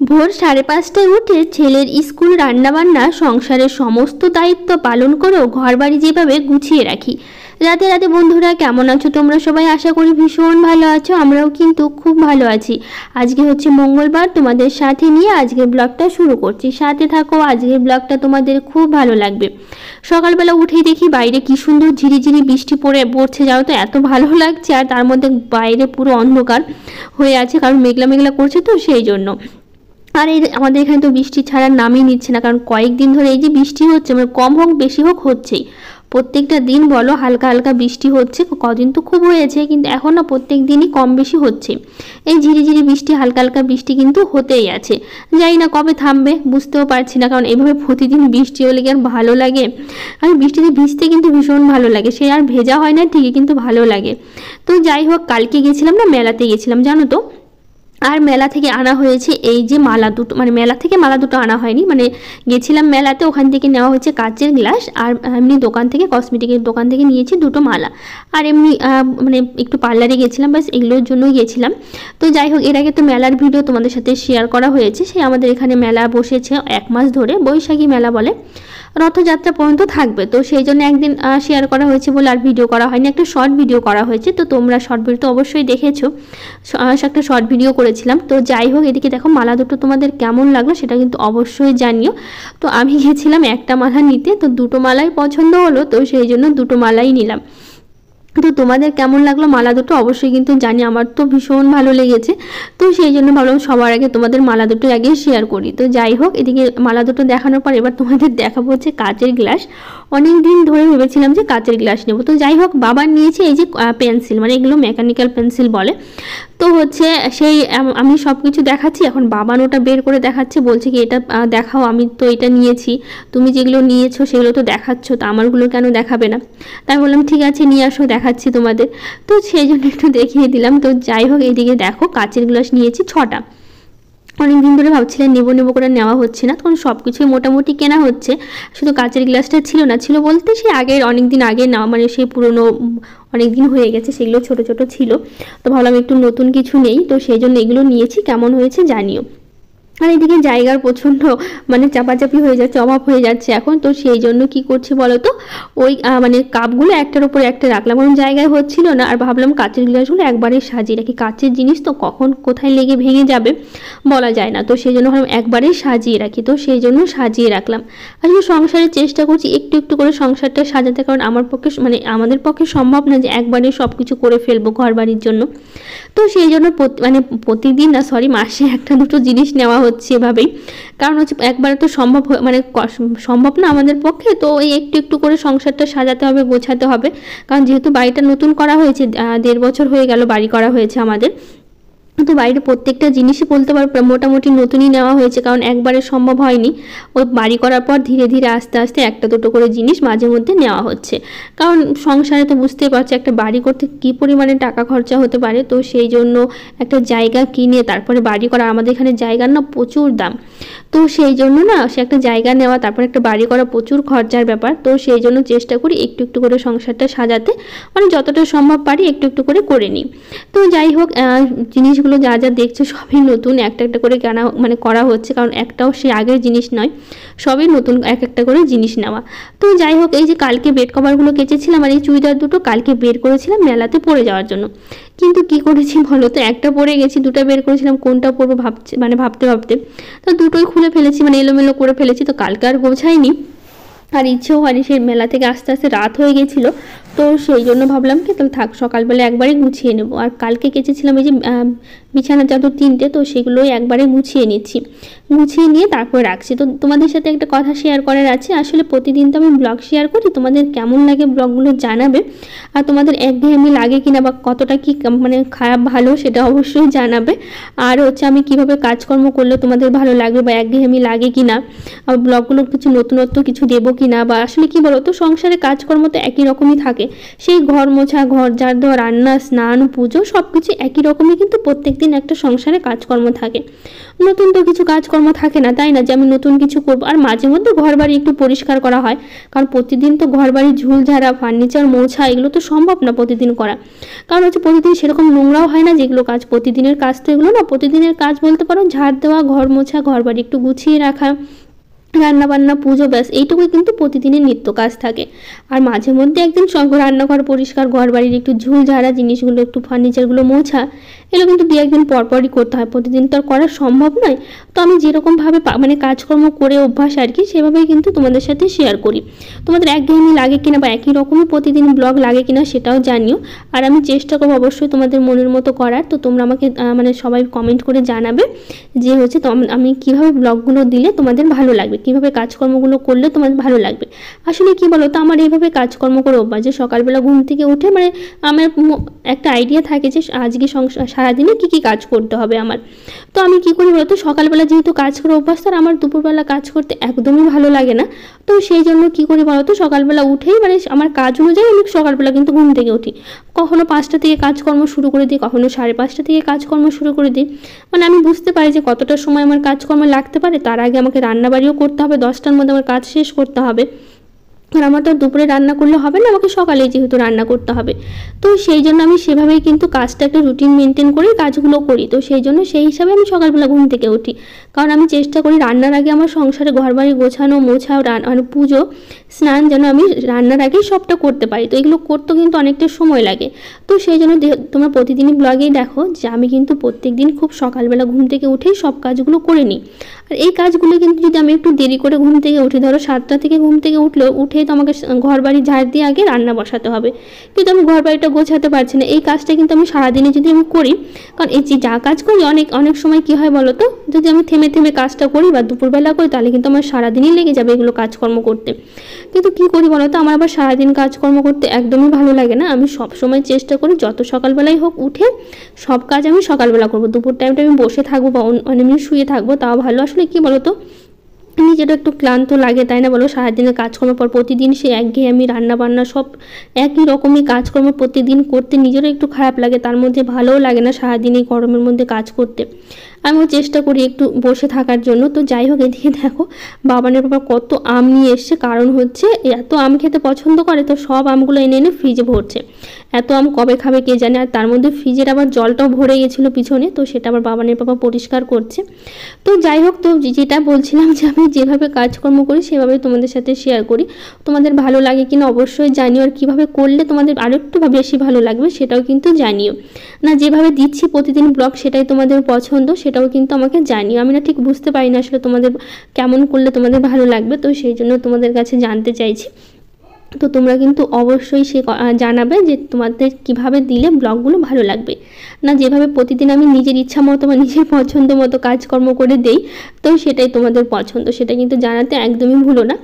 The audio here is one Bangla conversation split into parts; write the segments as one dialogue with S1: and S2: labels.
S1: ভোর 5:30টায় উঠে ছেলের স্কুল, রান্নাবান্না, সংসারের সমস্ত দায়িত্ব পালন করেও ঘরবাড়ি যেভাবে গুছিয়ে রাখি। রাতে রাতে বন্ধুরা, কেমন আছো তোমরা সবাই? আশা করি ভীষণ ভালো আছো। আমরাও কিন্তু খুব ভালো আছি। আজকে হচ্ছে মঙ্গলবার, তোমাদের সাথে নিয়ে আজকের ব্লগটা শুরু করছি। সাথে থাকো, আজকের ব্লগটা তোমাদের খুব ভালো লাগবে। সকালবেলা উঠেই দেখি বাইরে কি সুন্দর ঝিরিঝিরি বৃষ্টি পড়ছে, যাও তো এত ভালো লাগছে। আর তার মধ্যে বাইরে পুরো অন্ধকার হয়ে আছে, কারণ মেঘলা মেঘলা করছে, তো সেই জন্য। আর এই আমাদের এখানে তো বৃষ্টি ছাড়ার নামই নিচ্ছে না, কারণ কয়েকদিন ধরে এই যে বৃষ্টি হচ্ছে, মানে কম হোক বেশি হোক হচ্ছেই। প্রত্যেকটা দিন বলো হালকা হালকা বৃষ্টি হচ্ছে, কদিন তো খুব হয়েছে, কিন্তু এখন না প্রত্যেক দিনই কম বেশি হচ্ছে। এই ঝিরিঝিরি বৃষ্টি, হালকা হালকা বৃষ্টি কিন্তু হতেই আছে। জানি না কবে থামবে, বুঝতেও পারছি না, কারণ এইভাবে প্রতিদিন বৃষ্টি হলে কি আর ভালো লাগে? আর বৃষ্টিতে ভিজতে কিন্তু ভীষণ ভালো লাগে, সে আর ভেজা হয় না ঠিকই, কিন্তু ভালো লাগে। তো যাই হোক, কালকে গেছিলাম না, মেলাতে গেছিলাম জানো তো। আর মেলা থেকে আনা হয়েছে এই যে মালা দুটো, মানে মেলা থেকে মালা দুটো আনা হয়নি, মানে গেছিলাম মেলাতে, ওখান থেকে নেওয়া হয়েছে কাচের গ্লাস। আর এমনি দোকান থেকে, কসমেটিকের দোকান থেকে নিয়েছি দুটো মালা। আর এমনি মানে একটু পার্লারে গেছিলাম, ব্যাস এগুলোর জন্যই গেছিলাম। তো যাই হোক, এর আগে তো মেলার ভিডিও তোমাদের সাথে শেয়ার করা হয়েছে। সে আমাদের এখানে মেলা বসেছে 1 মাস ধরে, বৈশাখী মেলা বলে, রথযাত্রা পর্যন্ত থাকবে। তো সেই জন্য একদিন শেয়ার করা হয়েছে বলে আর ভিডিও করা হয়নি, একটা শর্ট ভিডিও করা হয়েছে। তো তোমরা শর্ট ভিডিও তো অবশ্যই দেখেছো, একটা শর্ট ভিডিও করেছিলাম। তো যাই হোক, এদিকে দেখো মালা দুটো তোমাদের কেমন লাগলো সেটা কিন্তু অবশ্যই জানিও। তো আমি গেছিলাম একটা মালা নিতে, তো দুটো মালাই পছন্দ হলো, তো সেই জন্য দুটো মালাই নিলাম। তো তোমাদের কেমন লাগলো মালা দুটো অবশ্যই কিন্তু জানি, আমার তো ভীষণ ভালো লেগেছে। তো সেই জন্য ভাবলাম সবার আগে তোমাদের মালা দুটো আগে শেয়ার করি। তো যাই হোক, এদিকে মালা দুটো দেখানোর পর এবার তোমাদের দেখাবো হচ্ছে কাচের গ্লাস। অনেক দিন ধরে ভেবেছিলাম যে কাচের গ্লাস নেবো। তো যাই হোক, বাবার নিয়েছে এই যে পেন্সিল, মানে এগুলো মেকানিক্যাল পেন্সিল বলে। তো হচ্ছে সেই আমি সব কিছু দেখাচ্ছি, এখন বাবান ওটা বের করে দেখাচ্ছে, বলছে কি এটা দেখাও, আমি তো এটা নিয়েছি, তুমি যেগুলো নিয়েছো সেগুলো তো দেখাচ্ছ, তো আমারগুলো কেন দেখাবে না? তাই বললাম ঠিক আছে নিয়ে আসো, দেখাচ্ছি তোমাদের। তো সেই জন্য একটু দেখিয়ে দিলাম। তো যাই হোক, এইদিকে দেখো কাচের গ্লাস নিয়েছি 6টা। অনেক দিন ধরে ভাবছিলাম নেবো নেবো করে নেওয়া হচ্ছে না, তখন সব কিছুই মোটামুটি কেনা হচ্ছে, শুধু কাচের গ্লাসটা ছিল না। ছিল বলতে সে আগের অনেক দিন আগে নেওয়া, মানে সেই পুরনো অনেক দিন হয়ে গেছে, সেগুলো ছোট ছোট ছিল। তো ভাবলাম একটু নতুন কিছু নেই, তো সেই জন্য এগুলো নিয়েছি। কেমন হয়েছে জানিও। আর এদিকে জায়গার প্রচণ্ড মানে চাপাচাপি হয়ে যাচ্ছে, অভাব হয়ে যাচ্ছে এখন। তো সেই জন্য কি করছি বলো তো, ওই মানে কাপগুলো একটার উপরে একটা রাখলাম, কারণ জায়গায় হচ্ছিল না। আর ভাবলাম কাচের গ্লাসগুলো একবারে সাজিয়ে রাখি, কাচের জিনিস তো কখন কোথায় লেগে ভেঙে যাবে বলা যায় না। তো সেই জন্য ভাবলাম একবারেই সাজিয়ে রাখি, তো সেই জন্য সাজিয়ে রাখলাম। আসলে সংসারের চেষ্টা করছি একটু একটু করে সংসারটা সাজাতে, কারণ আমার পক্ষে মানে আমাদের পক্ষে সম্ভব না যে একবারে সব কিছু করে ফেলবো ঘর বাড়ির জন্য। তো সেই জন্য মানে প্রতিদিন না, সরি, মাসে একটা দুটো জিনিস নেওয়া হচ্ছে এভাবেই, কারণ হচ্ছে একবারে তো সম্ভব মানে সম্ভব না আমাদের পক্ষে। তো এই একটু একটু করে সংসারটা সাজাতে হবে, গোছাতে হবে, কারণ যেহেতু বাড়িটা নতুন করা হয়েছে, 1.5 বছর হয়ে গেল বাড়ি করা হয়েছে আমাদের। তো বাইরে প্রত্যেকটা জিনিসই বলতে পারো মোটামুটি নতুনই নেওয়া হয়েছে, কারণ একবারে সম্ভব হয়নি। ওই বাড়ি করার পর ধীরে ধীরে আস্তে আস্তে একটা দুটো করে জিনিস মাঝে মধ্যে নেওয়া হচ্ছে, কারণ সংসারে তো বুঝতেই পারছো একটা বাড়ি করতে কী পরিমাণে টাকা খরচা হতে পারে। তো সেই জন্য একটা জায়গা কিনে তারপরে বাড়ি করা, আমাদের এখানে জায়গার না প্রচুর দাম। তো সেই জন্য না, সে একটা জায়গা নেওয়া তারপর একটা বাড়ি করা প্রচুর খরচার ব্যাপার। তো সেই জন্য চেষ্টা করি একটু একটু করে সংসারটা সাজাতে, মানে যতটা সম্ভব পারি একটু একটু করে নিই। তো যাই হোক, জিনিসগুলো যা যা দেখছো সবই নতুন, একটা একটা করে কেনা মানে করা হচ্ছে, কারণ একটাও সে আগের জিনিস নয়, সবই নতুন এক একটা করে জিনিস নেওয়া। তো যাই হোক, এই যে কালকে বেড কভারগুলো কেচেছিলাম, আর এই চুড়িদার দুটো কালকে বের করেছিলাম মেলাতে পরে যাওয়ার জন্য। কিন্তু কি করেছি বলো তো, একটা পরে গেছি, দুটো বের করেছিলাম, কোনটা পরবো ভাবতে ভাবতে তো দুটোই খুলে ফেলেছি, মানে এলোমেলো করে ফেলেছি। তো কালকে আর গোছাইনি, আর ইচ্ছেও হয়নি, সেই মেলা থেকে আস্তে আস্তে রাত হয়ে গেছিলো। তো সেই জন্য ভাবলাম কি তাহলে থাক, সকালবেলা একবারে গুছিয়ে নেবো। আর কালকে কেচেছিলাম এই যে বিছানার চাদর 3টে, তো সেগুলোই একবারে গুছিয়ে নিচ্ছি, গুছিয়ে নিয়ে তারপর রাখছি। তো তোমাদের সাথে একটা কথা শেয়ার করার আছে, আসলে প্রতিদিন তো আমি ব্লগ শেয়ার করি, তোমাদের কেমন লাগে ব্লগগুলো জানাবে। আর তোমাদের একঘেয়েমি লাগে কিনা বা কতটা কি মানে খারাপ ভালো সেটা অবশ্যই জানাবে। আর হচ্ছে আমি কিভাবে কাজকর্ম করলে তোমাদের ভালো লাগবে বা একঘেয়েমি লাগে কিনা, আর ব্লগগুলো কিছু নতুনত্ব কিছু দেবো কিনা, বা আসলে কি বলো তো সংসারে কাজকর্ম তো একই রকমই থাকে, সেই ঘর মোছা, ঘর ঝাড় দেওয়া, রান্না, স্নান, পুজো সব কিছু একই রকমই কিন্তু প্রত্যেক দিন একটা সংসারে কাজকর্ম থাকে। নতুন তো কিছু কাজকর্ম থাকে না, তাই না, যে আমি নতুন কিছু করবো। আর মাঝে মধ্যে ঘর বাড়ি একটু পরিষ্কার করা হয়, কারণ প্রতিদিন তো ঘর বাড়ি ঝুল ঝাড়া, ফার্নিচার মোছা এগুলো তো সম্ভব না প্রতিদিন করা। কারণ হচ্ছে প্রতিদিন সেরকম নোংরাও হয় না যেগুলো কাজ প্রতিদিনের কাজ, তো এগুলো না প্রতিদিনের কাজ বলতে পারো। ঝাড় দেওয়া, ঘর মোছা, ঘর বাড়ি একটু গুছিয়ে রাখা, রান্নাবান্না, পুজো, ব্যাস এইটুকুই কিন্তু প্রতিদিনের নিত্য কাজ থাকে। আর মাঝে মধ্যে একদিন রান্নাঘর পরিষ্কার, ঘর বাড়ির একটু ঝুল ঝাড়া, জিনিসগুলো একটু ফার্নিচারগুলো মোছা, এগুলো কিন্তু দু একদিন পরপরই করতে হয়, প্রতিদিন তো আর করা সম্ভব নয়। তো আমি যেরকমভাবে মানে কাজকর্ম করে অভ্যাস আর কি, সেভাবেই কিন্তু তোমাদের সাথে শেয়ার করি। তোমাদের একঘেয়েমি লাগে কিনা বা একই রকমই প্রতিদিন ব্লগ লাগে কিনা সেটাও জানিও। আর আমি চেষ্টা করবো অবশ্যই তোমাদের মনের মতো করার। তো তোমরা আমাকে মানে সবাই কমেন্ট করে জানাবে যে হচ্ছে তো আমি কীভাবে ব্লগগুলো দিলে তোমাদের ভালো লাগবে, কীভাবে কাজকর্মগুলো করলে তোমাদের ভালো লাগবে। আসলে কি বলো তো, আমার এইভাবে কাজকর্ম করে অভ্যাস যে সকালবেলা ঘুম থেকে উঠে মানে আমার একটা আইডিয়া থাকে যে আজকে সারাদিনে কী কী কাজ করতে হবে আমার। তো আমি কী করি বলতো, সকালবেলা যেহেতু কাজ করে অভ্যাস, আর আমার দুপুরবেলা কাজ করতে একদমই ভালো লাগে না। তো সেই জন্য কী করি বলতো, সকালবেলা উঠেই মানে আমার কাজ অনুযায়ী আমি সকালবেলা কিন্তু ঘুম থেকে উঠি। কখনো 5টা থেকে কাজকর্ম শুরু করে দিই, কখনো 5:30 থেকে কাজকর্ম শুরু করে দিই। মানে আমি বুঝতে পারি যে কতটা সময় আমার কাজকর্ম লাগতে পারে, তার আগে আমাকে রান্নাবাড়িও করতে হবে, 10টার মধ্যে আমার কাজ শেষ করতে হবে। আর আমার তো দুপুরে রান্না করলে হবে না, আমাকে সকালেই যেহেতু রান্না করতে হবে। তো সেই জন্য আমি সেভাবেই কিন্তু কাজটা একটা রুটিন মেনটেন করেই কাজগুলো করি। তো সেই জন্য সেই হিসাবে আমি সকালবেলা ঘুম থেকে উঠি, কারণ আমি চেষ্টা করি রান্নার আগে আমার সংসারে ঘরবাড়ি গোছানো, মোছা, মানে পুজো, স্নান যেন আমি রান্নার আগেই সবটা করতে পারি। তো এগুলো করতেও কিন্তু অনেকটা সময় লাগে। তো সেই জন্য তোমরা প্রতিদিনই ব্লগেই দেখো যে আমি কিন্তু প্রত্যেক দিন খুব সকালবেলা ঘুম থেকে উঠেই সব কাজগুলো করে নিই। আর এই কাজগুলো কিন্তু যদি আমি একটু দেরি করে ঘুম থেকে উঠি, ধরো 7টা থেকে ঘুম থেকে উঠেই তো আমাকে ঘর বাড়ি ঝাড় দিয়ে আগে রান্না বসাতে হবে, কিন্তু আমি ঘর বাড়িটা গোছাতে পারছি না। এই কাজটা কিন্তু আমি সারাদিনে যদি আমি করি, কারণ এই যে যা কাজ করি অনেক সময় কী হয় বলো তো, যদি আমি থেমে থেমে কাজটা করি বা দুপুরবেলা করি, তাহলে কিন্তু আমার সারাদিনই লেগে যাবে এগুলো কাজকর্ম করতে। কিন্তু কী করি বলো তো, আমার আবার সারাদিন কাজকর্ম করতে একদমই ভালো লাগে না। আমি সব সময় চেষ্টা করি যত সকালবেলাই হোক উঠে সব কাজ আমি সকালবেলা করবো। দুপুর টাইমটা আমি বসে থাকবো বা আমি শুয়ে থাকবো, তাও ভালো। আসলে কী বলো তো, নিজেরও একটু ক্লান্ত লাগে, তাই না বলো? সারাদিনের কাজকর্মের পর প্রতিদিন সে একঘেয়েমি রান্নাবান্না সব একই রকমই কাজকর্ম প্রতিদিন করতে নিজেরও একটু খারাপ লাগে, তার মধ্যে ভালোও লাগে না সারাদিন এই গরমের মধ্যে কাজ করতে। আমিও চেষ্টা করি একটু বসে থাকার জন্য। তো যাই হোক, এদিকে দেখো বাবানের বাবা কত আম নিয়ে এসছে, কারণ হচ্ছে এত আম খেতে পছন্দ করে, তো সব আমগুলো এনে এনে ফ্রিজে ভরছে। এত আম কবে খাবে কে জানে। আর তার মধ্যে ফ্রিজের আবার জলটাও ভরে গেছিলো পিছনে, তো সেটা আবার বাবানের বাবা পরিষ্কার করছে। তো যাই হোক, তো যেটা বলছিলাম যে আমি যেভাবে কাজকর্ম করি সেভাবে তোমাদের সাথে শেয়ার করি। তোমাদের ভালো লাগে কিনা অবশ্যই জানিও, আর কীভাবে করলে তোমাদের আরও একটু বেশি ভালো লাগবে সেটাও কিন্তু জানিও। না যেভাবে দিচ্ছি প্রতিদিন ব্লগ সেটাই তোমাদের পছন্দ সেটাও কিন্তু আমাকে জানিও। আমি না ঠিক বুঝতে পারি না আসলে তোমাদের কেমন করলে তোমাদের ভালো লাগবে, তো সেই জন্য তোমাদের কাছে জানতে চাইছি। তো তোমরা কিন্তু অবশ্যই জানাবে যে তোমাদের কিভাবে দিলে ব্লগগুলো ভালো লাগবে। না যেভাবে প্রতিদিন আমি নিজের ইচ্ছা মতো বা নিজের পছন্দ মতো কাজকর্ম করে দেই, তো সেটাই তোমাদের পছন্দ, সেটা কিন্তু জানাতে একদমই ভুলো না।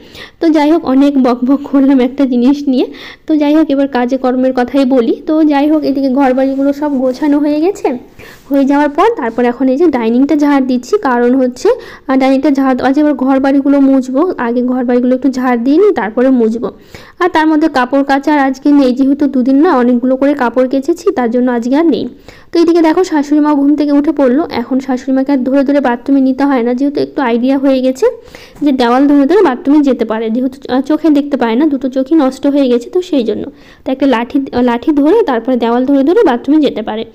S1: তো যাই হোক, অনেক বকবক করলাম একটা জিনিস নিয়ে। তো যাই হোক, এবার কাজে কর্মের কথাই বলি। তো যাই হোক, এদিকে ঘরবাড়িগুলো সব গোছানো হয়ে গেছে। হয়ে যাওয়ার পর তারপর এখন এই যে ডাইনিংটা ঝাড় দিচ্ছি, কারণ হচ্ছে ডাইনিংটা ঝাড় দেওয়া, এবার ঘর বাড়িগুলো মুছবো, আগে ঘর বাড়িগুলো একটু ঝাড় দিয়ে নিই তারপরে মুছবো। আর তার মধ্যে কাপড় কাচার আজকে নেই, যেহেতু দুদিন না অনেকগুলো করে কাপড় কেচেছি, তার জন্য আজকে আর নেই। তো এইদিকে দেখো শাশুড়ি মা ঘুম থেকে উঠে পড়লো। এখন শাশুড়ি মাকে আর ধরে ধরে বাথরুমে নিতে হয় না, যেহেতু একটু আইডিয়া হয়ে গেছে যে দেওয়াল ধরে ধরে বাথরুমে যেতে পারে, যেহেতু চোখে দেখতে পায় না, দুটো চোখই নষ্ট হয়ে গেছে, তো সেই জন্য তো একটা লাঠি ধরে তারপরে দেওয়াল ধরে ধরে বাথরুমে যেতে পারে।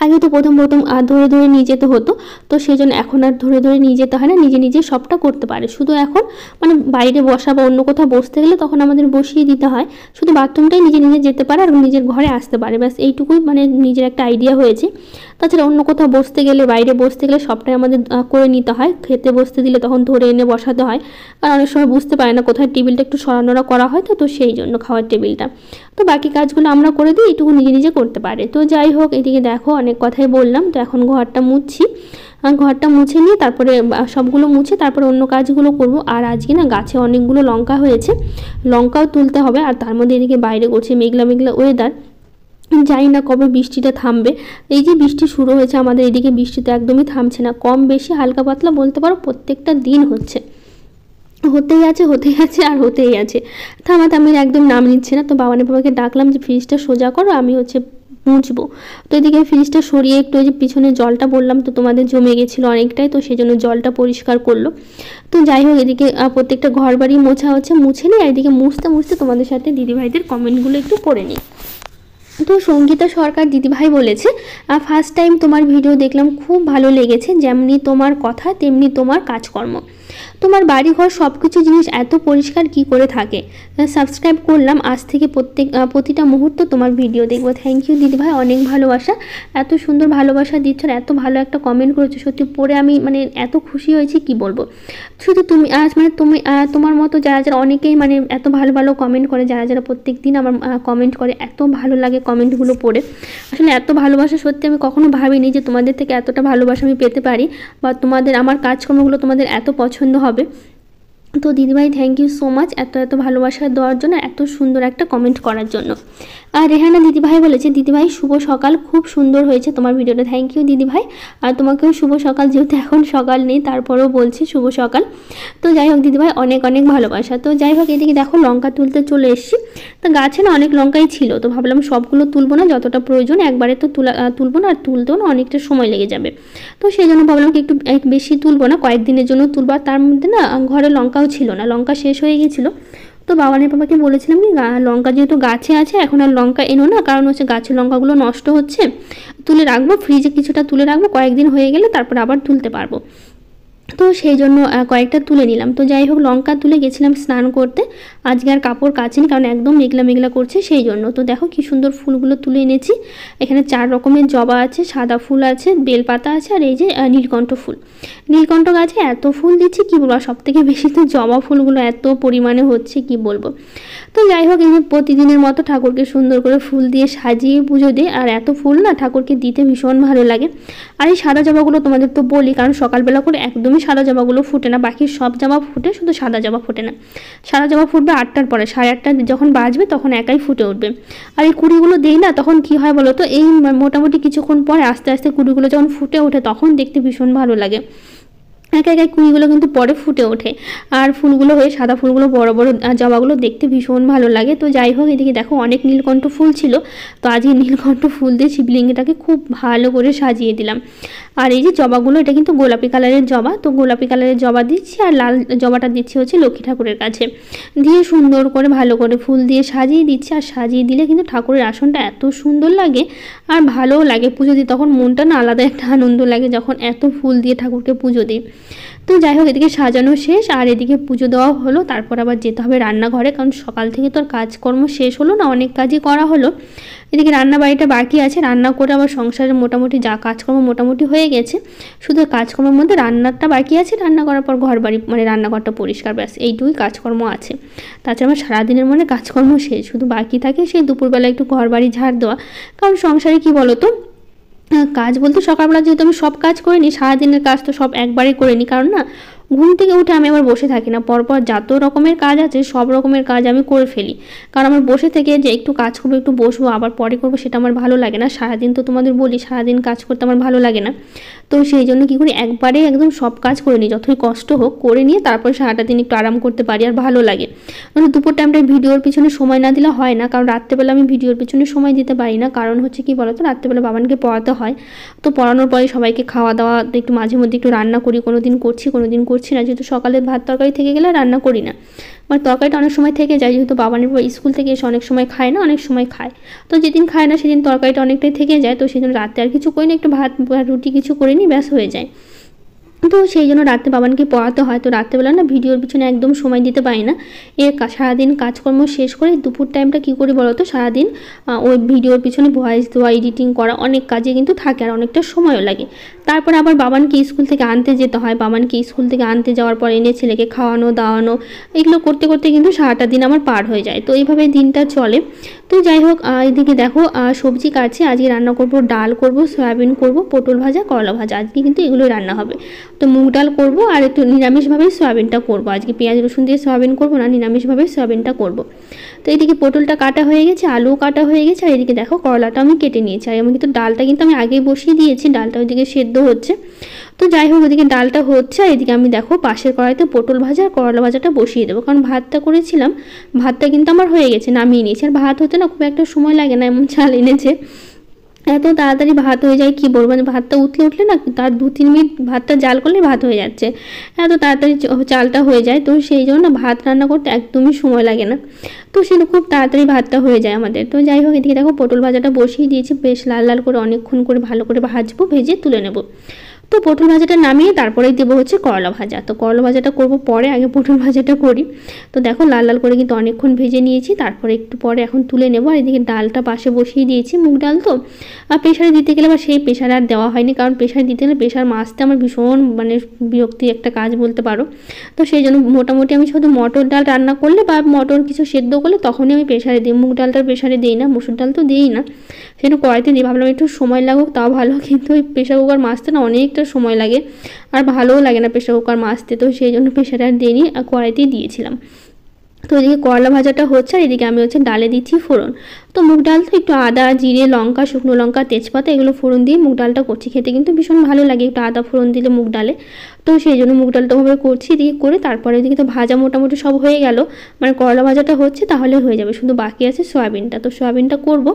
S1: আগে তো প্রথম ধরে ধরে নিয়ে যেতে হতো, তো সেই জন্য এখন আর ধরে ধরে নিয়ে যেতে হয় না, নিজে নিজে সবটা করতে পারে। শুধু এখন মানে বাইরে বসা বা অন্য কোথাও বসতে গেলে তখন আমাদের বসিয়ে দিতে হয়, শুধু বাথরুমটাই নিজে নিজে যেতে পারে আর নিজের ঘরে আসতে পারে, ব্যাস এইটুকুই মানে নিজের একটা আইডিয়া হয়েছে। তাছাড়া অন্য কোথাও বসতে গেলে বাইরে বসতে গেলে সবটাই আমাদের করে নিতে হয়। খেতে বসতে দিলে তখন ধরে এনে বসাতে হয়, আর অনেক সময় বুঝতে পারে না কোথায় টেবিলটা একটু সরানোরা করা হয়, তো সেই জন্য খাওয়ার টেবিলটা। তো বাকি কাজগুলো আমরা করে দিই, এইটুকু নিজে নিজে করতে পারে। তো যাই হোক, এদিকে দেখো অনেক কথাই বললাম। তো এখন ঘরটা মুছছি, ঘরটা মুছে নিয়ে তারপরে সবগুলো মুছে তারপরে অন্য কাজগুলো করব। আর আজকে না গাছে অনেকগুলো লঙ্কা হয়েছে, লঙ্কাও তুলতে হবে। আর তার মধ্যে এদিকে বাইরে করছে মেঘলা মেঘলা ওয়েদার, জানি না কবে বৃষ্টিটা থামবে। এই যে বৃষ্টি শুরু হয়েছে আমাদের এদিকে, বৃষ্টি তো একদমই থামছে না, কম বেশি হালকা পাতলা বলতে পারো প্রত্যেকটা দিন হচ্ছে। হতেই আছে আর হতেই আছে, থামাথামির একদম নাম নিচ্ছে না। তো বাবাকে ডাকলাম যে ফ্রিজটা সোজা করো, আমি মুছবো। তো এদিকে ফ্রিজটা সরিয়ে একটু ওই যে পিছনে জলটা বললাম তো তোমাদের জমে গেছিলো অনেকটাই, তো সেই জন্য জলটা পরিষ্কার করলো। তো যাই হোক, এদিকে প্রত্যেকটা ঘর বাড়ি মোছা হচ্ছে, মুছে নিই। এদিকে মুছতে মুছতে তোমাদের সাথে দিদিভাইদের কমেন্টগুলো একটু পড়ে নিই। তো সঙ্গীতা সরকার দিদিভাই বলেছে, ফার্স্ট টাইম তোমার ভিডিও দেখলাম, খুব ভালো লেগেছে, যেমনি তোমার কথা তেমনি তোমার কাজকর্ম, তোমার বাড়িঘর সব কিছু জিনিস এত পরিষ্কার কি করে থাকে। সাবস্ক্রাইব করলাম, আজ থেকে প্রতিটা মুহূর্ত তোমার ভিডিও দেখবো। থ্যাংক ইউ দিদিভাই, অনেক ভালোবাসা, এত সুন্দর ভালোবাসা দিচ্ছ, এত ভালো একটা কমেন্ট করেছো, সত্যি পড়ে আমি এত খুশি হয়েছি কি বলবো। শুধু তুমি আজ তুমি তোমার মতো যারা যারা অনেকেই এত ভালো ভালো কমেন্ট করে, যারা যারা প্রত্যেক দিন আমার কমেন্ট করে, এত ভালো লাগে কমেন্টগুলো পড়ে। আসলে এত ভালোবাসা সত্যি আমি কখনো ভাবিনি যে তোমাদের থেকে এতটা ভালোবাসা আমি পেতে পারি, বা তোমাদের আমার কাজকর্মগুলো তোমাদের এত পছন্দ হবে। তো দিদিভাই থ্যাংক ইউ সো মাচ এত এত ভালোবাসা দেওয়ার জন্য, এত সুন্দর একটা কমেন্ট করার জন্য। আর রেহানা দিদিভাই বলেছে, দিদিভাই শুভ সকাল, খুব সুন্দর হয়েছে তোমার ভিডিওটা। থ্যাংক ইউ দিদিভাই, আর তোমাকেও শুভ সকাল, যেহেতু এখন সকাল নেই তারপরেও বলছি শুভ সকাল। তো যাই হোক দিদিভাই, অনেক অনেক ভালোবাসা। তো যাই হোক, এদিকে দেখো লঙ্কা তুলতে চলে এসেছি। তো গাছে না অনেক লঙ্কাই ছিল, তো ভাবলাম সবগুলো তুলবো না, যতটা প্রয়োজন একবারে তো তুলবো না, আর তুলতেও না অনেকটা সময় লেগে যাবে। তো সেই জন্য ভাবলাম কি একটু বেশি তুলবো না, কয়েকদিনের জন্য তুলবো। আর তার মধ্যে না ঘরে লঙ্কাও ছিল না, লঙ্কা শেষ হয়ে গেছিলো। তো বাবাকে বলেছিলাম কি লঙ্কা যেহেতু গাছে আছে, এখন আর লঙ্কা এনো না, কারণ হচ্ছে গাছের লঙ্কাগুলো নষ্ট হচ্ছে, তুলে রাখবো ফ্রিজে, কিছুটা তুলে রাখবো, কয়েকদিন হয়ে গেলে তারপর আবার তুলতে পারবো। তো সেই জন্য কয়েকটা তুলে নিলাম। তো যাই হোক, লঙ্কা তুলে গেছিলাম স্নান করতে, আজকে আর কাপড় কাচিনি, কারণ একদম মেঘলা মেঘলা করছে সেই জন্য। তো দেখো কি সুন্দর ফুলগুলো তুলে এনেছি। এখানে 4 রকমের জবা আছে, সাদা ফুল আছে, বেলপাতা আছে, আর এই যে নীলকণ্ঠ ফুল। নীলকণ্ঠ গাছে এত ফুল দিচ্ছি কি বলবো, সব থেকে বেশি তো জবা ফুলগুলো এত পরিমাণে হচ্ছে কি বলবো। তো যাই হোক, এই যে প্রতিদিনের মতো ঠাকুরকে সুন্দর করে ফুল দিয়ে সাজিয়ে পুজো দিই, আর এত ফুল না ঠাকুরকে দিতে ভীষণ ভালো লাগে। আর এই সাদা জবাগুলো তোমাদের তো বলি, কারণ সকালবেলা করে একদমই সাদা জবাগুলো ফুটে না, বাকি সব জবা ফুটে, শুধু সাদা জবা ফুটে না। সাদা জবা ফুটবে 8টার পরে, 8:30 যখন বাজবে তখন একাই ফুটে উঠবে। আর এই কুড়িগুলো দিই না, তখন কি হয় বলো তো, এই মোটামুটি কিছুক্ষণ পরে আস্তে আস্তে কুড়িগুলো যখন ফুটে ওঠে তখন দেখতে ভীষণ ভালো লাগে। একা একা কুড়িগুলো কিন্তু পরে ফুটে ওঠে, আর ফুলগুলো হয়ে সাদা ফুলগুলো বড় বড় জবাগুলো দেখতে ভীষণ ভালো লাগে। তো যাই হোক, এদিকে দেখো অনেক নীলকণ্ঠ ফুল ছিল, তো আজকে নীলকণ্ঠ ফুল দিয়ে শিবলিঙ্গটাকে খুব ভালো করে সাজিয়ে দিলাম। আর এই যে জবাগুলো, এটা কিন্তু গোলাপি কালারের জবা, তো গোলাপি কালারের জবা দিচ্ছি, আর লাল জবাটা দিচ্ছি হচ্ছে লক্ষ্মী ঠাকুরের কাছে, দিয়ে সুন্দর করে ভালো করে ফুল দিয়ে সাজিয়ে দিচ্ছি। আর সাজিয়ে দিলে কিন্তু ঠাকুরের আসনটা এত সুন্দর লাগে আর ভালোও লাগে পুজো দিই, তখন মনটা না আলাদা একটা আনন্দ লাগে যখন এত ফুল দিয়ে ঠাকুরকে পুজো দিই। তো যাই হোক, এদিকে সাজানো শেষ, আর এদিকে পুজো দেওয়া হলো, তারপর আবার যেতে হবে রান্নাঘরে, কারণ সকাল থেকে তো আর কাজকর্ম শেষ হলো না, অনেক কাজই করা হলো। এদিকে রান্না বাড়িটা বাকি আছে, রান্না করে আবার সংসারের মোটামুটি যা কাজকর্ম মোটামুটি হয়ে গেছে, শুধু কাজকর্মের মধ্যে রান্নাটা বাকি আছে, রান্না করার পর ঘর বাড়ি রান্নাঘরটা পরিষ্কার, ব্যাস এইটুকুই কাজকর্ম আছে। তাছাড়া আমার সারাদিনের কাজকর্ম শেষ, শুধু বাকি থাকে সেই দুপুরবেলা একটু ঘর বাড়ি ঝাড় দেওয়া, কারণ সংসারে কি বলো তো, কাজ বলতে সকালবেলা যেহেতু আমি সব কাজ করে নিই, সারাদিনের কাজ তো সব একবারে করে নিই, কারণ না ঘুম থেকে উঠে আমি আবার বসে থাকি না, পরপর যত রকমের কাজ আছে সব রকমের কাজ আমি করে ফেলি, কারণ আমার বসে থেকে যে একটু কাজ করবো, একটু বসবো, আবার পরে করবো, সেটা আমার ভালো লাগে না। সারাদিন তো তোমাদের বলি সারাদিন কাজ করতে আমার ভালো লাগে না, তো সেই জন্য কী করি, একবারে একদম সব কাজ করে নিই, যতই কষ্ট হোক করে নিয়ে তারপর সারাটা দিন একটু আরাম করতে পারি, আর ভালো লাগে। মানে দুপুর টাইমটা ভিডিওর পিছনে সময় না দিলে হয় না, কারণ রাত্রেবেলা আমি ভিডিওর পিছনে সময় দিতে পারি না, কারণ হচ্ছে কি বলতো, রাত্রেবেলা বাবানকে পড়াতে হয়, তো পড়ানোর পরে সবাইকে খাওয়া দাওয়া, একটু মাঝে মধ্যে একটু রান্না করি, কোনো দিন করছি কোনো দিন করছি না, যেহেতু সকালে ভাত তরকারি থেকে গেলে রান্না করি না, মানে তরকারিটা অনেক সময় থেকে যায়, যেহেতু বাবানের স্কুল থেকে এসে অনেক সময় খায় না, অনেক সময় খায়, তো যেদিন খায় না সেদিন তরকারিটা অনেকটাই থেকে যায়, তো সেই জন্য রাতে আর কিছু করি না, একটু ভাত রুটি কিছু করে নিই, ব্যাস হয়ে যায়। তো সেই জন্য রাতে বাবানকে পড়াতে হয়, তো রাত্রেবেলা না ভিডিওর পিছনে একদম সময় দিতে পারি না। সারাদিন কাজকর্ম শেষ করে দুপুর টাইমটা কী করি বলো তো, সারাদিন ওই ভিডিওর পিছনে ভয়েস দেওয়া, এডিটিং করা, অনেক কাজে কিন্তু থাকে, আর অনেকটা সময়ও লাগে। তারপর আবার বাবানকে স্কুল থেকে আনতে যেতে হয়, বাবানকে স্কুল থেকে আনতে যাওয়ার পর এনে ছেলেকে খাওয়ানো দাওয়ানো, এগুলো করতে করতে কিন্তু সারাটা দিন আমার পার হয়ে যায়, তো এইভাবে দিনটা চলে। তো যাই হোক, এদিকে দেখো সবজি কাটছি, আজকে রান্না করব, ডাল করব, সয়াবিন করব, পটল ভাজা, করলা ভাজা, আজকে কিন্তু এগুলোই রান্না হবে। তো মুগ ডাল করবো, আর একটু নিরামিষভাবেই সয়াবিনটা করবো, আজকে পেঁয়াজ রসুন দিয়ে সয়াবিন করবো না, নিরামিষভাবেই সয়াবিনটা করবো। তো এদিকে পটলটা কাটা হয়ে গেছে, আলুও কাটা হয়ে গেছে, আর এদিকে দেখো করলাটা আমি কেটে নিয়েছি, আর আমি কিন্তু ডালটা কিন্তু আমি আগেই বসিয়ে দিয়েছি, ডালটা ওইদিকে সেদ্ধ হচ্ছে। তো যাই হোক, ওদিকে ডালটা হচ্ছে আর এদিকে আমি দেখো পাশের কড়াইতে পটল ভাজা আর করলা ভাজাটা বসিয়ে দেবো, কারণ ভাতটা করেছিলাম, ভাতটা কিন্তু আমার হয়ে গেছে, নামিয়ে নিয়েছি। আর ভাত হতে না খুব একটা সময় লাগে না, এমন চাল এনেছে, এত তাড়াতাড়ি ভাত হয়ে যায় কি বলবো। মানে ভাতটা উঠলে না তার 2-3 মিনিট ভাতটা জাল করলে ভাত হয়ে যাচ্ছে, এত তাড়াতাড়ি চালটা হয়ে যায়। তো সেই জন্য না ভাত রান্না করতে একদমই সময় লাগে না, তো সেটা খুব তাড়াতাড়ি ভাতটা হয়ে যায় আমাদের। তো যাই হোক, এদিকে দেখো পটল ভাজাটা বসিয়ে দিয়েছি, বেশ লাল লাল করে অনেকক্ষণ করে ভালো করে ভাজবো, ভেজে তুলে নেব। তো পটল ভাজাটা নামিয়ে তারপরেই দেবো হচ্ছে করলা ভাজা। তো করলা ভাজাটা করব পরে, আগে পটল ভাজাটা করি। তো দেখো লাল লাল করে কিন্তু অনেকক্ষণ ভেজে নিয়েছি, তারপরে একটু পরে এখন তুলে নেব। আর এদিকে ডালটা পাশে বসিয়ে দিয়েছি, মুগ ডাল তো, আর প্রেশারে দিতে গেলে আবার সেই প্রেশারে আর দেওয়া হয়নি, কারণ প্রেশারে দিতে গেলে প্রেশার মাছতে আমার ভীষণ মানে বিরক্তি একটা কাজ বলতে পারো। তো সেই জন্য মোটামুটি আমি শুধু মটর ডাল রান্না করলে বা মটর কিছু সেদ্ধ করলে তখনই আমি প্রেশারে দিই, মুগ ডালটার প্রেশারে দিই না, মুসুর ডাল তো দিই না, সেটা কড়াইতে দিই। ভাবলাম একটু সময় লাগুক তাও ভালো, কিন্তু ওই প্রেশার কুকার মাছতে না অনেকটা সময় লাগে, আর ভালোও লাগে না প্রেশার কুকার মাছতে, তো সেই জন্য প্রেশারে আর দিইনি, কড়াইতেই দিয়েছিলাম। তো এদিকে করলা ভাজাটা হচ্ছে আর এদিকে আমি হচ্ছে ডালে দিচ্ছি ফোড়ন। তো মুগ ডাল তো একটু আদা, জিরে, লঙ্কা, শুকনো লঙ্কা, তেজপাতা এগুলো ফোড়ন দিয়ে মুগ ডালটা করছি, খেতে কিন্তু ভীষণ ভালো লাগে একটু আদা ফোড়ন দিলে মুগ ডালে। তো সেই জন্য মুগ ডালটা ওভাবে করছি, এদিকে করে তারপরে এদিকে তো ভাজা মোটামুটি সব হয়ে গেল, মানে করলা ভাজাটা হচ্ছে তাহলে হয়ে যাবে, শুধু বাকি আছে সয়াবিনটা। তো সয়াবিনটা করব,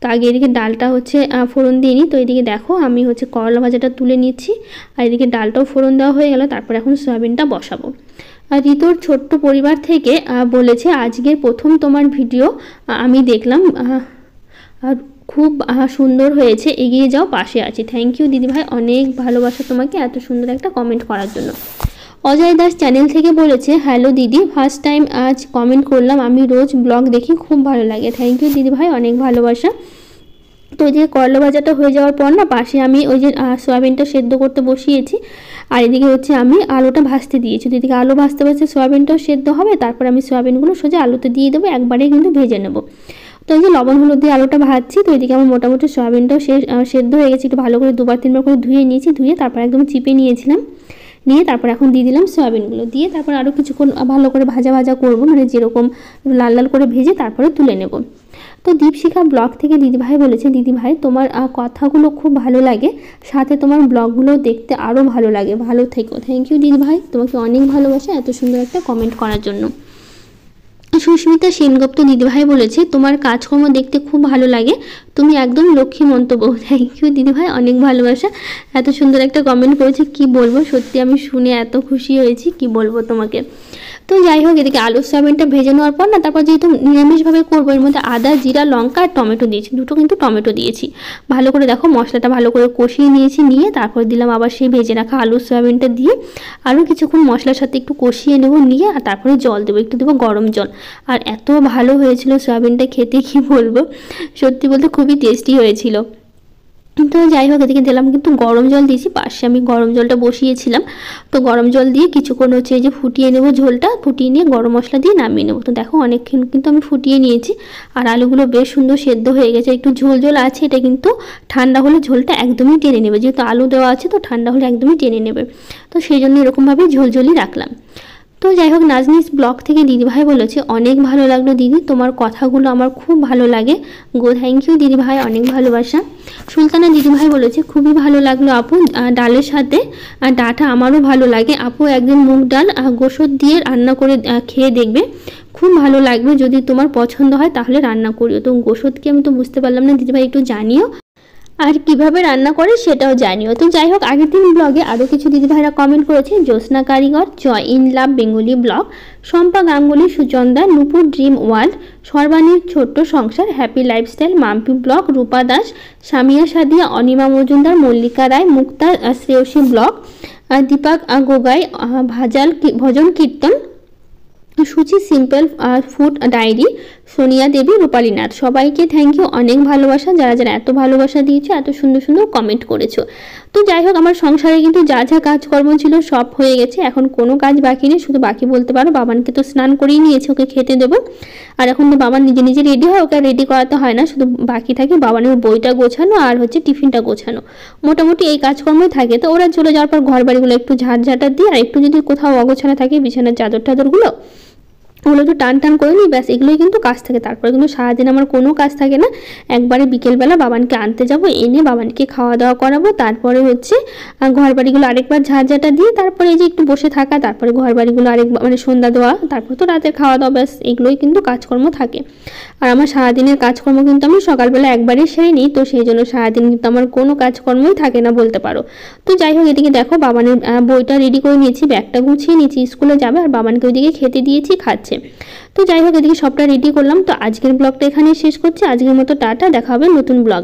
S1: তো আগে এদিকে ডালটা হচ্ছে ফোড়ন দিয়ে নিই। তো এদিকে দেখো আমি হচ্ছে করলা ভাজাটা তুলে নিচ্ছি, আর এদিকে ডালটাও ফোড়ন দেওয়া হয়ে গেল, তারপর এখন সয়াবিনটা বসাবো। আর ঋতুর ছোট্ট পরিবার থেকে বলেছে আজকের প্রথম তোমার ভিডিও আমি দেখলাম, আর খুব সুন্দর হয়েছে, এগিয়ে যাও, পাশে আছি। থ্যাংক ইউ দিদিভাই, অনেক ভালোবাসা তোমাকে এত সুন্দর একটা কমেন্ট করার জন্য। অজয় দাস চ্যানেল থেকে বলেছে হ্যালো দিদি, ফার্স্ট টাইম আজ কমেন্ট করলাম, আমি রোজ ব্লগ দেখি, খুব ভালো লাগে। থ্যাংক ইউ দিদিভাই, অনেক ভালোবাসা। তো ওই যে করলা ভাজাটা হয়ে যাওয়ার পর না পাশে আমি ওই যে সয়াবিনটা সেদ্ধ করতে বসিয়েছি, আর এদিকে হচ্ছে আমি আলুটা ভাজতে দিয়েছি। তো এদিকে আলু ভাজতে ভাজতে সয়াবিনটাও সেদ্ধ হবে, তারপর আমি সয়াবিনগুলো সোজা আলুতে দিয়ে দেবো, একবারে কিন্তু ভেজে নেব। তো এই যে লবণ হলুদ দিয়ে আলুটা ভাজছি, তো এদিকে আমার মোটামুটি সয়াবিনটাও সেদ্ধ হয়ে গেছে, একটু ভালো করে 2-3 বার করে ধুয়ে নিয়েছি, ধুয়ে তারপর একদম চিপে নিয়েছিলাম, নিয়ে তারপর এখন দিয়ে দিলাম সয়াবিনগুলো, দিয়ে তারপর আরও কিছুক্ষণ ভালো করে ভাজা ভাজা করবো, মানে যেরকম লাল লাল করে ভেজে তারপরে তুলে নেব। তো দীপশিখা ব্লগ থেকে দিদিভাই বলেছে দিদিভাই তোমার কথাগুলো খুব ভালো লাগে, সাথে তোমার ব্লগগুলো দেখতে আরও ভালো লাগে, ভালো থেকো। থ্যাংক ইউ দিদিভাই, তোমাকে অনেক ভালোবাসা এত সুন্দর একটা কমেন্ট করার জন্য। সুস্মিতা সেনগুপ্ত দিদিভাই বলেছে তোমার কাজকর্ম দেখতে খুব ভালো লাগে, তুমি একদম লক্ষ্মীমন্ত বউ। থ্যাংক ইউ দিদিভাই, অনেক ভালোবাসা, এত সুন্দর একটা কমেন্ট করেছে, কি বলবো, সত্যি আমি শুনে এত খুশি হয়েছি, কি বলবো তোমাকে। তো যাই হোক, এদিকে আলুর সয়াবিনটা ভেজে নেওয়ার পর না তারপর যেহেতু নিরামিষভাবে করবো, এর মধ্যে আদা, জিরা, লঙ্কা আর টমেটো দিয়েছি, দুটো কিন্তু টমেটো দিয়েছি। ভালো করে দেখো মশলাটা ভালো করে কষিয়ে নিয়েছি, নিয়ে তারপর দিলাম আবার সেই ভেজে রাখা আলুর সয়াবিনটা দিয়ে আরও কিছুক্ষণ মশলার সাথে একটু কষিয়ে নেবো, নিয়ে আর তারপরে জল দেবো, একটু দেবো গরম জল। আর এত ভালো হয়েছিল সয়াবিনটা খেতে, কি বলবো, সত্যি বলতে খুবই টেস্টি হয়েছিল। তো যাই হোক, এদিকে দিলাম কিন্তু গরম জল দিয়েছি, পাশে আমি গরম জলটা বসিয়েছিলাম। তো গরম জল দিয়ে কিছুক্ষণ হচ্ছে যে ফুটিয়ে নেব, ঝোলটা ফুটিয়ে নিয়ে গরম মশলা দিয়ে নামিয়ে নেবো। তো দেখো অনেকক্ষণ কিন্তু আমি ফুটিয়ে নিয়েছি, আর আলুগুলো বেশ সুন্দর সেদ্ধ হয়ে গেছে, একটু ঝোল ঝোল আছে, এটা কিন্তু ঠান্ডা হলে ঝোলটা একদমই টেনে নেবে, যেহেতু আলু দেওয়া আছে তো ঠান্ডা হলে একদমই টেনে নেবে। তো সেই জন্য এরকমভাবে ঝোলঝোলই রাখলাম। তো যাই হোক, নাজনিস ব্লগ থেকে দিদিভাই বলেছে অনেক ভালো লাগলো দিদি, তোমার কথাগুলো আমার খুব ভালো লাগে গো। থ্যাংক ইউ দিদিভাই, অনেক ভালোবাসা। সুলতানা দিদিভাই বলেছে খুবই ভালো লাগলো আপু, ডালের সাথে ডাটা আমারও ভালো লাগে আপু, একদিন মুগ ডাল গোসর দিয়ে রান্না করে খেয়ে দেখবে, খুব ভালো লাগবে, যদি তোমার পছন্দ হয় তাহলে রান্না করিও। তো গোসর কি আমি তো বুঝতে পারলাম না দিদিভাই, একটু জানিও, আর কিভাবে রান্না করে সেটাও জানিও। তো যাই হোক, আগের দিন ব্লগে আরও কিছু দিদিভাইরা কমেন্ট করেছে, Jyotsna Karigar, Joy in love Bengali blog, Shampa Ganguly, Suchanda, Nupur dream world, সর্বাণীর ছোট্ট সংসার, happy lifestyle, Mampi blog, Rupa Das, Samia Sadia, Anima Majumdar, Mallika Roy, Mukta, Shreyasi blog, Dipak Gogoi, Bhajan Kirtan, Suchi simple food diary, Sonia Devi, Rupali Nath, সবাইকে থ্যাংক ইউ, অনেক ভালোবাসা, যারা যারা এত ভালোবাসা দিয়েছো, এত সুন্দর সুন্দর কমেন্ট করেছো। তো যাই হোক, আমার সংসারে কিন্তু যা যা কাজকর্ম ছিল সব হয়ে গেছে, এখন কোনো কাজ বাকি নেই, শুধু বাকি বলতে পারো বাবানকে তো স্নান করিয়ে নিয়েছে, ওকে খেতে দেবো। আর এখন তো বাবা নিজে নিজে রেডি হয়, ওকে রেডি করাতে হয় না, শুধু বাকি থাকে বাবানের বইটা গোছানো আর হচ্ছে টিফিনটা গোছানো, মোটামুটি এই কাজকর্মই থাকে। তো ওরা চলে যাওয়ার পর ঘর বাড়িগুলো একটু ঝাঁটঝাঁটা দিই, আর একটু যদি কোথাও অগোছানো থাকে বিছানার চাদর টাদরগুলো ওগুলো একটু টান টান করে নিই, ব্যাস এগুলোই কিন্তু কাজ থাকে। তারপরে কিন্তু সারাদিন আমার কোনো কাজ থাকে না। একবারে বিকেলবেলা বাবানকে আনতে যাব, এনে বাবানকে খাওয়া দাওয়া করাবো, তারপরে হচ্ছে ঘর বাড়িগুলো আরেকবার ঝাড়ঝাঁটা দিয়ে তারপরে এই যে একটু বসে থাকা, তারপরে ঘর বাড়িগুলো আরেকবার মানে সন্ধ্যা দেওয়া, তারপর তো রাতের খাওয়া দাওয়া, ব্যাস এগুলোই কিন্তু কাজকর্ম থাকে। আর আমার সারাদিনের কাজকর্ম কিন্তু আমি সকালবেলা একবারে সেরে নিই, তো সেই জন্য সারাদিন কিন্তু আমার কোনো কাজকর্মই থাকে না বলতে পারো। তো যাই হোক, এদিকে দেখো বাবানের বইটা রেডি করে নিয়েছি, ব্যাগটা গুছিয়ে নিয়েছি, স্কুলে যাবে, আর বাবানকে ওইদিকে খেতে দিয়েছি, খাচ্ছে। তো যাই হোক, এদিকে সবটা রেডি করলাম। তো আজকের ব্লগটা এখানেই শেষ করছি। আজকের মতো টাটা, দেখা হবে নতুন ব্লগ।